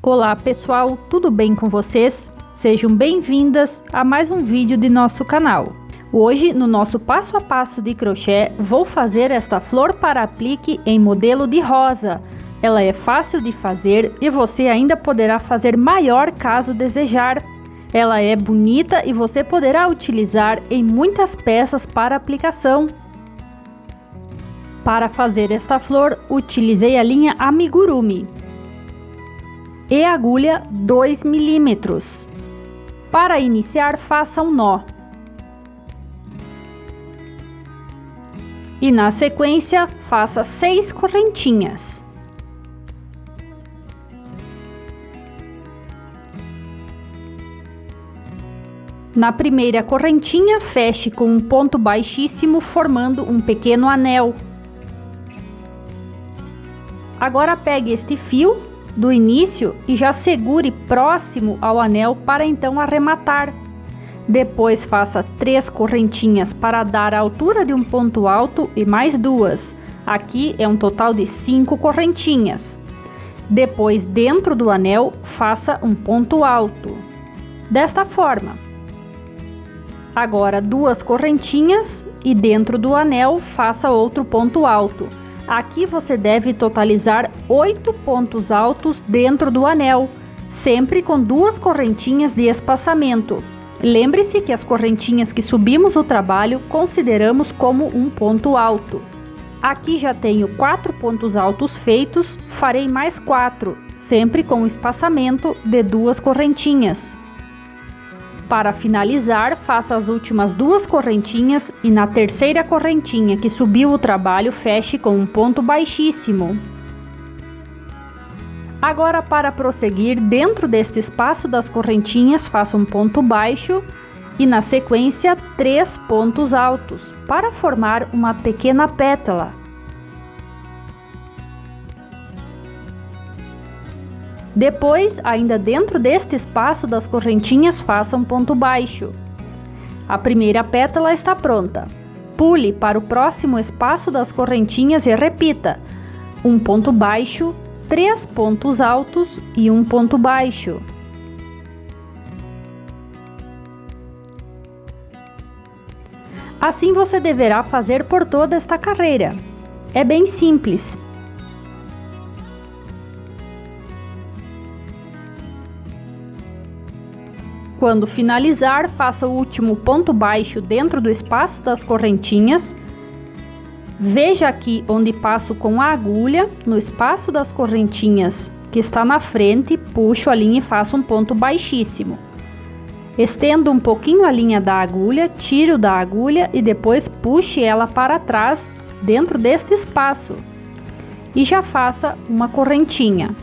Olá pessoal, tudo bem com vocês? Sejam bem-vindas a mais um vídeo de nosso canal. Hoje, no nosso passo a passo de crochê, vou fazer esta flor para aplique em modelo de rosa. Ela é fácil de fazer e você ainda poderá fazer maior caso desejar. Ela é bonita e você poderá utilizar em muitas peças para aplicação. Para fazer esta flor, utilizei a linha Amigurumi e agulha 2 mm. Para iniciar, faça um nó. E na sequência, faça 6 correntinhas. Na primeira correntinha, feche com um ponto baixíssimo, formando um pequeno anel. Agora pegue este fio do início e já segure próximo ao anel para então arrematar. Depois faça 3 correntinhas para dar a altura de um ponto alto e mais 2. Aqui é um total de 5 correntinhas. Depois, dentro do anel, faça um ponto alto. Desta forma. Agora 2 correntinhas e dentro do anel faça outro ponto alto. Aqui você deve totalizar 8 pontos altos dentro do anel, sempre com 2 correntinhas de espaçamento. Lembre-se que as correntinhas que subimos o trabalho consideramos como um ponto alto. Aqui já tenho 4 pontos altos feitos, farei mais 4, sempre com espaçamento de 2 correntinhas. Para finalizar, faça as últimas 2 correntinhas e na terceira correntinha que subiu o trabalho, feche com um ponto baixíssimo. Agora, para prosseguir, dentro deste espaço das correntinhas, faça um ponto baixo e na sequência 3 pontos altos, para formar uma pequena pétala. Depois, ainda dentro deste espaço das correntinhas, faça um ponto baixo. A primeira pétala está pronta. Pule para o próximo espaço das correntinhas e repita: um ponto baixo, 3 pontos altos e um ponto baixo. Assim você deverá fazer por toda esta carreira. É bem simples. Quando finalizar, faça o último ponto baixo dentro do espaço das correntinhas. Veja aqui onde passo com a agulha, no espaço das correntinhas que está na frente, puxo a linha e faço um ponto baixíssimo. Estendo um pouquinho a linha da agulha, tiro da agulha e depois puxe ela para trás dentro deste espaço. E já faça uma correntinha.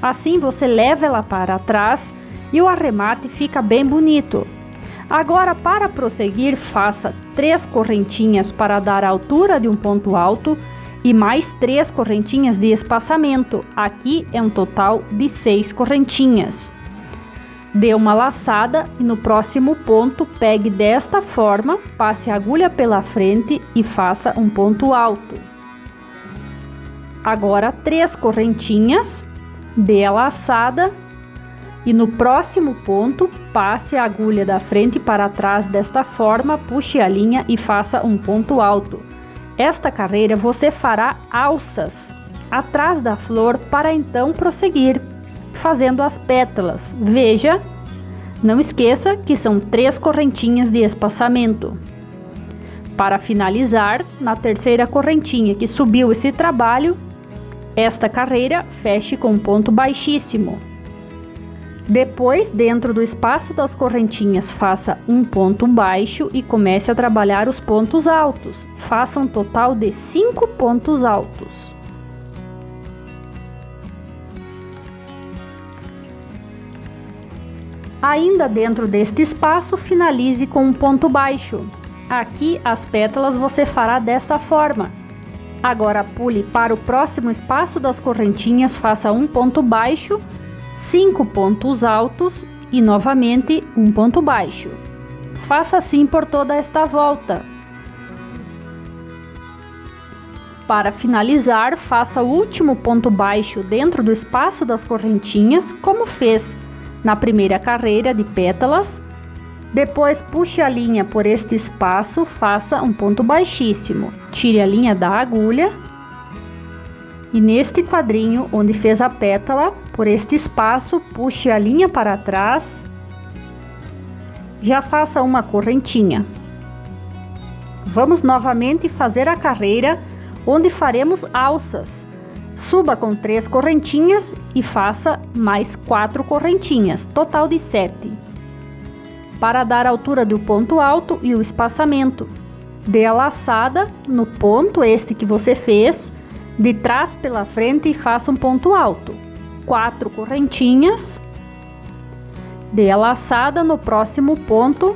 Assim você leva ela para trás e o arremate fica bem bonito. Agora, para prosseguir, faça 3 correntinhas para dar a altura de um ponto alto e mais 3 correntinhas de espaçamento. Aqui é um total de 6 correntinhas. Dê uma laçada e no próximo ponto pegue desta forma, passe a agulha pela frente e faça um ponto alto. Agora 3 correntinhas, dê a laçada. E no próximo ponto, passe a agulha da frente para trás desta forma, puxe a linha e faça um ponto alto. Esta carreira você fará alças atrás da flor para então prosseguir, fazendo as pétalas. Veja, não esqueça que são 3 correntinhas de espaçamento. Para finalizar, na terceira correntinha que subiu esse trabalho, esta carreira feche com um ponto baixíssimo. Depois, dentro do espaço das correntinhas, faça um ponto baixo e comece a trabalhar os pontos altos. Faça um total de 5 pontos altos. Ainda dentro deste espaço, finalize com um ponto baixo. Aqui, as pétalas você fará desta forma. Agora, pule para o próximo espaço das correntinhas, faça um ponto baixo, 5 pontos altos e novamente um ponto baixo. Faça assim por toda esta volta. Para finalizar, faça o último ponto baixo dentro do espaço das correntinhas, como fez na primeira carreira de pétalas. Depois, puxe a linha por este espaço, faça um ponto baixíssimo. Tire a linha da agulha. E neste quadrinho, onde fez a pétala, por este espaço, puxe a linha para trás. Já faça uma correntinha. Vamos novamente fazer a carreira onde faremos alças. Suba com 3 correntinhas e faça mais 4 correntinhas, total de 7. Para dar a altura do ponto alto e o espaçamento, dê a laçada no ponto este que você fez, de trás pela frente e faça um ponto alto. 4 correntinhas, dê a laçada no próximo ponto.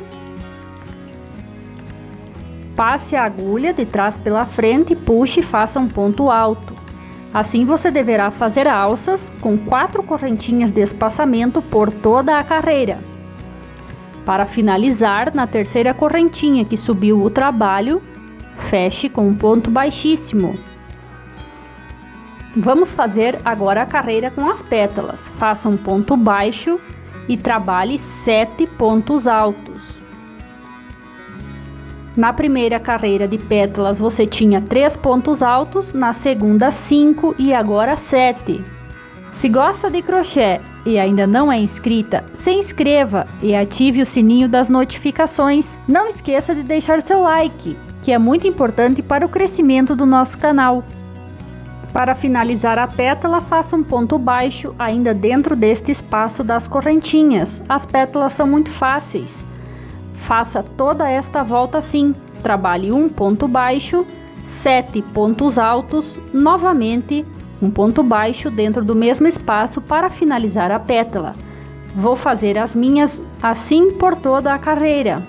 Passe a agulha de trás pela frente, puxe e faça um ponto alto. Assim você deverá fazer alças com 4 correntinhas de espaçamento por toda a carreira. Para finalizar, na terceira correntinha que subiu o trabalho, feche com um ponto baixíssimo. Vamos fazer agora a carreira com as pétalas. Faça um ponto baixo e trabalhe 7 pontos altos. Na primeira carreira de pétalas você tinha 3 pontos altos, na segunda 5 e agora 7. Se gosta de crochê e ainda não é inscrita, se inscreva e ative o sininho das notificações. Não esqueça de deixar seu like, que é muito importante para o crescimento do nosso canal. Para finalizar a pétala, faça um ponto baixo ainda dentro deste espaço das correntinhas. As pétalas são muito fáceis. Faça toda esta volta assim, trabalhe um ponto baixo, 7 pontos altos, novamente um ponto baixo dentro do mesmo espaço para finalizar a pétala. Vou fazer as minhas assim por toda a carreira.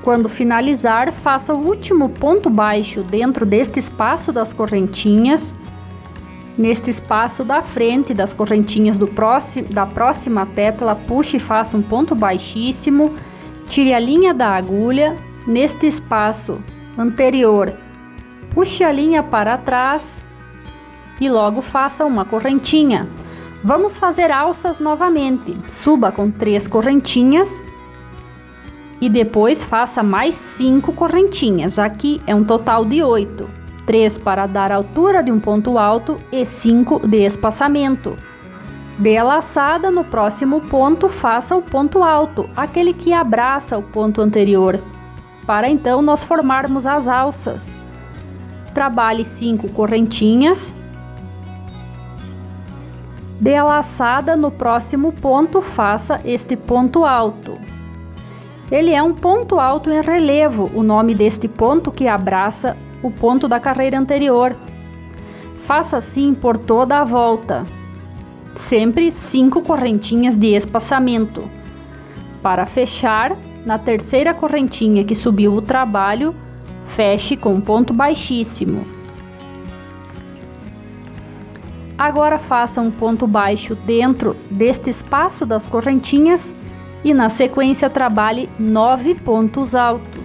Quando finalizar, faça o último ponto baixo dentro deste espaço das correntinhas. Neste espaço da frente das correntinhas da próxima pétala, puxe e faça um ponto baixíssimo, tire a linha da agulha. Neste espaço anterior, puxe a linha para trás e logo faça uma correntinha. Vamos fazer alças novamente. Suba com 3 correntinhas e depois faça mais 5 correntinhas. Aqui é um total de 8. 3 para dar altura de um ponto alto e 5 de espaçamento. Dê a laçada no próximo ponto, faça o ponto alto, aquele que abraça o ponto anterior, para então nós formarmos as alças. Trabalhe 5 correntinhas. Dê a laçada no próximo ponto, faça este ponto alto. Ele é um ponto alto em relevo, o nome deste ponto que abraça o ponto da carreira anterior. Faça assim por toda a volta. Sempre 5 correntinhas de espaçamento. Para fechar, na terceira correntinha que subiu o trabalho, feche com um ponto baixíssimo. Agora faça um ponto baixo dentro deste espaço das correntinhas e na sequência trabalhe 9 pontos altos.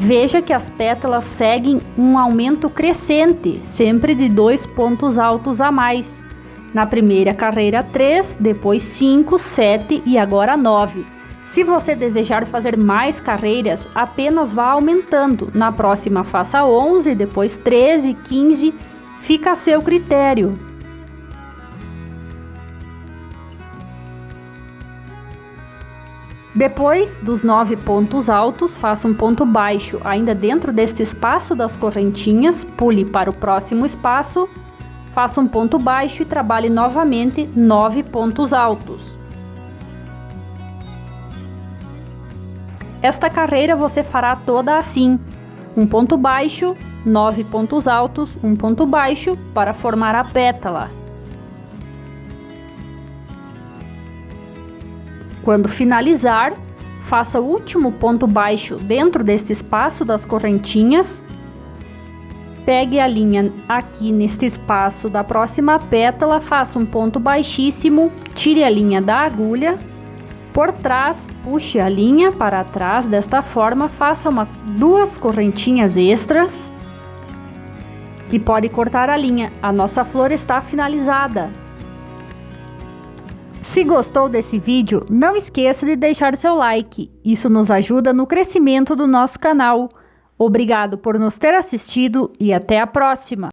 Veja que as pétalas seguem um aumento crescente, sempre de 2 pontos altos a mais. Na primeira carreira 3, depois 5, 7 e agora 9. Se você desejar fazer mais carreiras, apenas vá aumentando. Na próxima faça 11, depois 13, 15, fica a seu critério. Depois dos 9 pontos altos, faça um ponto baixo ainda dentro deste espaço das correntinhas, pule para o próximo espaço, faça um ponto baixo e trabalhe novamente 9 pontos altos. Esta carreira você fará toda assim, um ponto baixo, 9 pontos altos, um ponto baixo para formar a pétala. Quando finalizar, faça o último ponto baixo dentro deste espaço das correntinhas. Pegue a linha aqui neste espaço da próxima pétala, faça um ponto baixíssimo, tire a linha da agulha, por trás, puxe a linha para trás, desta forma, faça duas correntinhas extras e pode cortar a linha. A nossa flor está finalizada. Se gostou desse vídeo, não esqueça de deixar seu like, isso nos ajuda no crescimento do nosso canal. Obrigado por nos ter assistido e até a próxima!